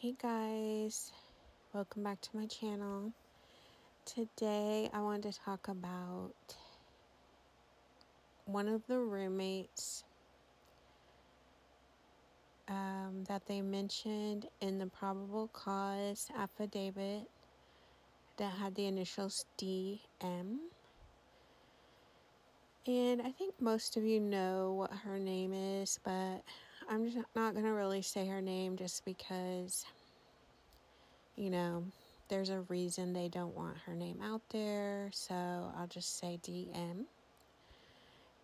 Hey guys, welcome back to my channel. Today I wanted to talk about one of the roommates that they mentioned in the probable cause affidavit that had the initials DM. And I think most of you know what her name is, but I'm just not going to really say her name just because, there's a reason they don't want her name out there, so I'll just say DM.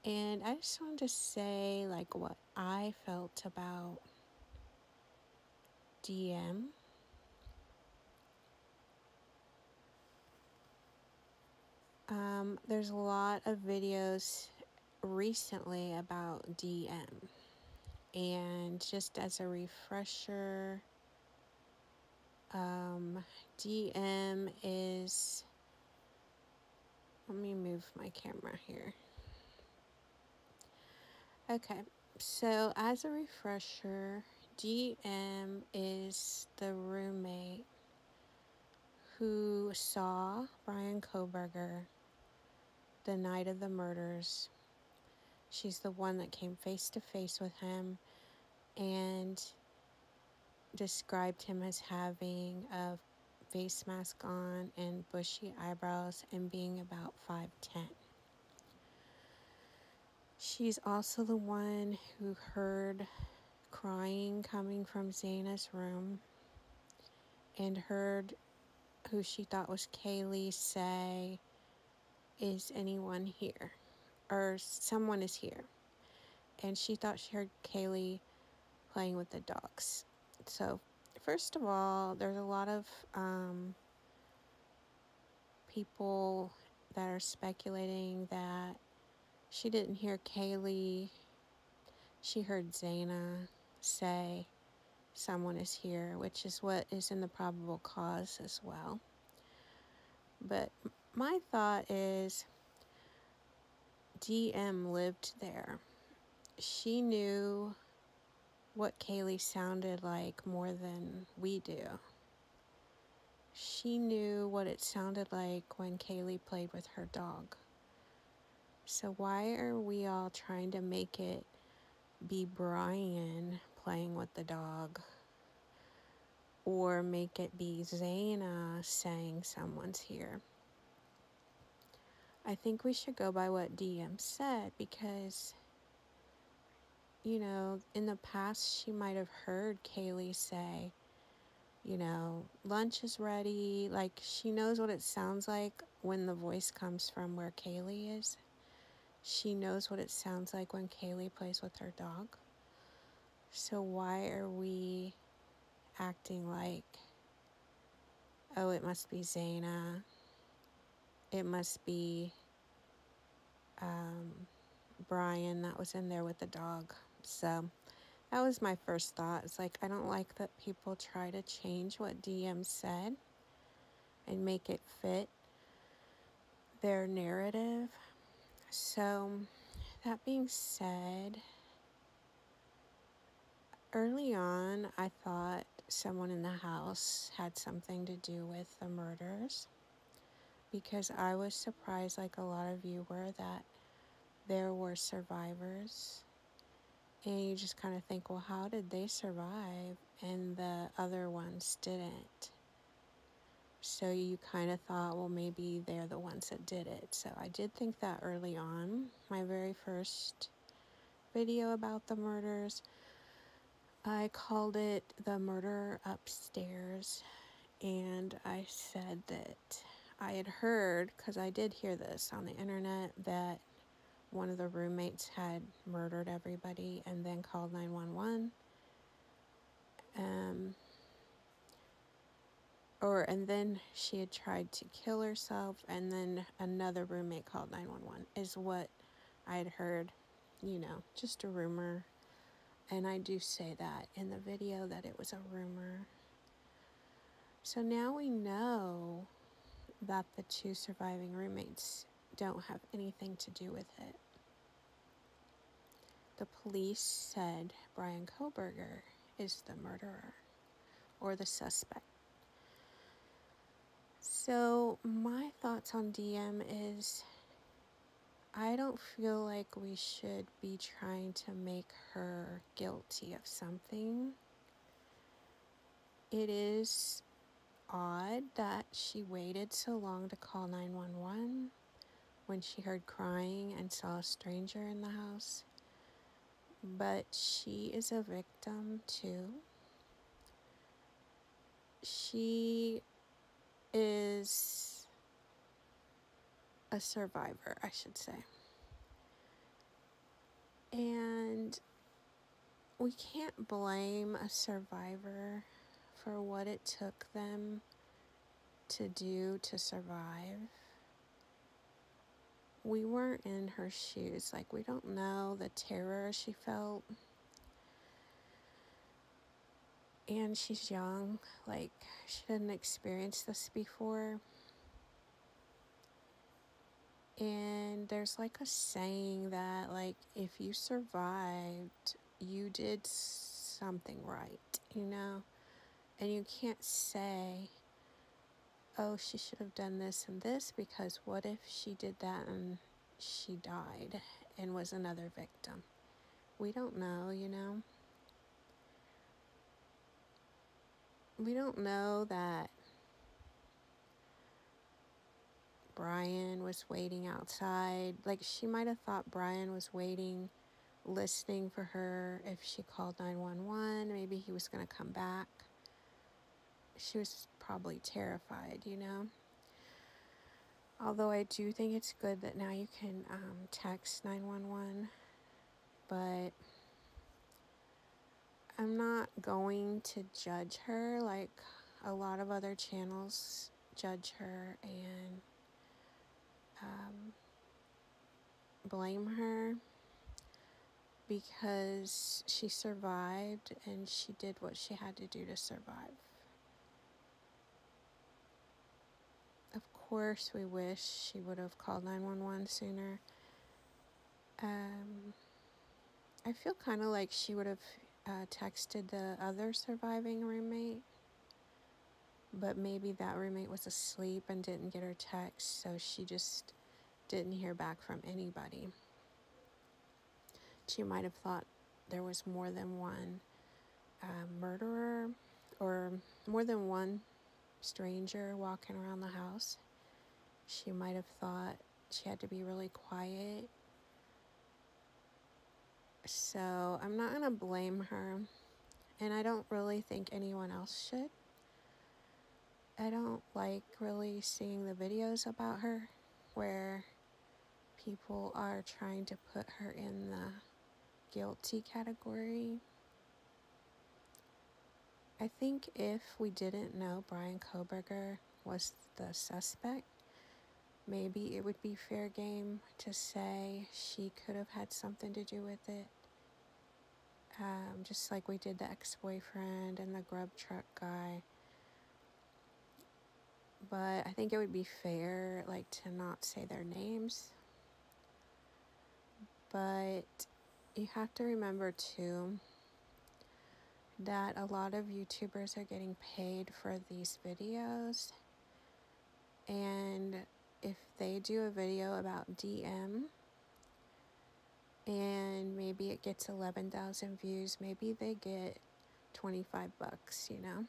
And I just wanted to say, what I felt about DM. There's a lot of videos recently about DM. And just as a refresher, DM is... Let me move my camera here. Okay, so as a refresher, DM is the roommate who saw Bryan Kohberger the night of the murders. She's the one that came face to face with him and described him as having a face mask on and bushy eyebrows and being about 5'10". She's also the one who heard crying coming from Xana's room and heard who she thought was Kaylee say, "Is anyone here?" or "Someone is here." And she thought she heard Kaylee playing with the dogs. So, first of all, there's a lot of people that are speculating that she didn't hear Kaylee. She heard Xana say, "Someone is here," which is what is in the probable cause as well. But my thought is DM lived there. She knew what Kaylee sounded like more than we do. She knew what it sounded like when Kaylee played with her dog. So why are we all trying to make it be Bryan playing with the dog? Or make it be Xana saying someone's here? I think we should go by what DM said because, in the past she might have heard Kaylee say, lunch is ready. Like, she knows what it sounds like when the voice comes from where Kaylee is. She knows what it sounds like when Kaylee plays with her dog. So why are we acting like, oh, it must be Xana, it must be Bryan that was in there with the dog? So that was my first thought. It's like, I don't like that people try to change what DM said and make it fit their narrative. So that being said, early on I thought someone in the house had something to do with the murders because I was surprised, like a lot of you were, that there were survivors. And you just kind of think, well, how did they survive and the other ones didn't? So you kind of thought, well, maybe they're the ones that did it. So I did think that early on. My very first video about the murders, I called it The Murder Upstairs. And I said that I had heard, because I did hear this on the internet, that one of the roommates had murdered everybody and then called 911. And then she had tried to kill herself, and then another roommate called 911, is what I had heard, just a rumor. And I do say that in the video, that it was a rumor. So now we know that the two surviving roommates don't have anything to do with it. The police said Bryan Kohberger is the murderer. or the suspect. So my thoughts on DM is, I don't feel like we should be trying to make her guilty of something. It is odd that she waited so long to call 911 when she heard crying and saw a stranger in the house. But she is a victim too. She is a survivor, I should say. And we can't blame a survivor for what it took them to do to survive. We weren't in her shoes. Like, we don't know the terror she felt. And she's young. Like, she didn't experience this before. And there's like a saying that, like, if you survived, you did something right, you know? And you can't say, oh, she should have done this and this, because what if she did that and she died and was another victim? We don't know, you know? We don't know that Bryan was waiting outside. Like, she might have thought Bryan was waiting, listening for her. If she called 911, maybe he was going to come back. She was probably terrified, you know? Although I do think it's good that now you can text 911, but I'm not going to judge her like a lot of other channels judge her and blame her, because she survived and she did what she had to do to survive. Of course, we wish she would have called 911 sooner. I feel kind of like she would have texted the other surviving roommate, but maybe that roommate was asleep and didn't get her text, so she just didn't hear back from anybody. She might have thought there was more than one murderer or more than one stranger walking around the house. She might have thought she had to be really quiet. So I'm not going to blame her, and I don't really think anyone else should. I don't like really seeing the videos about her where people are trying to put her in the guilty category. I think if we didn't know Bryan Kohberger was the suspect, maybe it would be fair game to say she could have had something to do with it. Just like we did the ex-boyfriend and the grub truck guy. But I think it would be fair, like, to not say their names. But you have to remember, too, that a lot of YouTubers are getting paid for these videos. And if they do a video about DM, and maybe it gets 11,000 views, maybe they get $25, you know?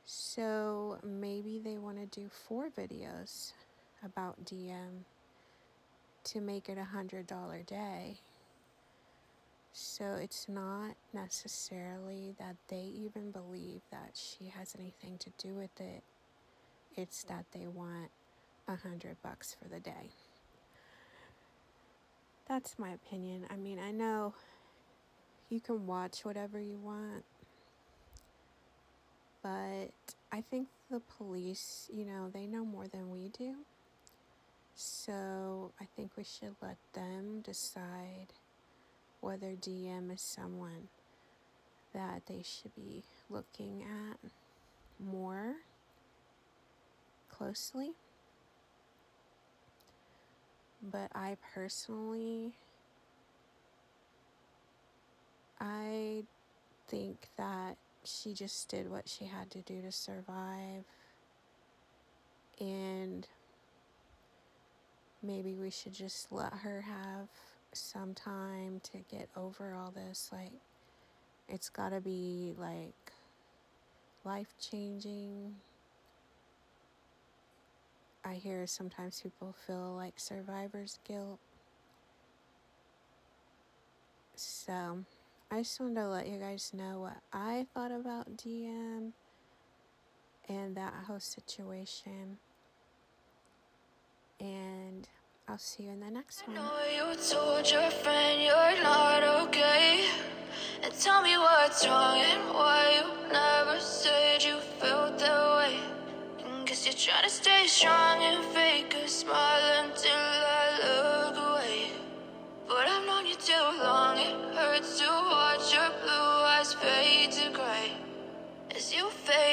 So maybe they want to do 4 videos about DM to make it $100 day. So it's not necessarily that they even believe that she has anything to do with it. It's that they want $100 for the day. That's my opinion. I mean, I know you can watch whatever you want, but I think the police, you know, they know more than we do. So I think we should let them decide whether DM is someone that they should be looking at more closely. But I personally, I think that she just did what she had to do to survive. And maybe we should just let her have some time to get over all this. Like, it's gotta be, like, life-changing. I hear sometimes people feel like survivor's guilt. So, I just wanted to let you guys know what I thought about DM and that whole situation. And I'll see you in the next one. I know you told your friend you're not okay. And tell me what's wrong and why you never said you felt that way. And guess you're trying to stay strong and fake a smile until I look away. But I've known you too long, it hurts to watch your blue eyes fade to gray as you fade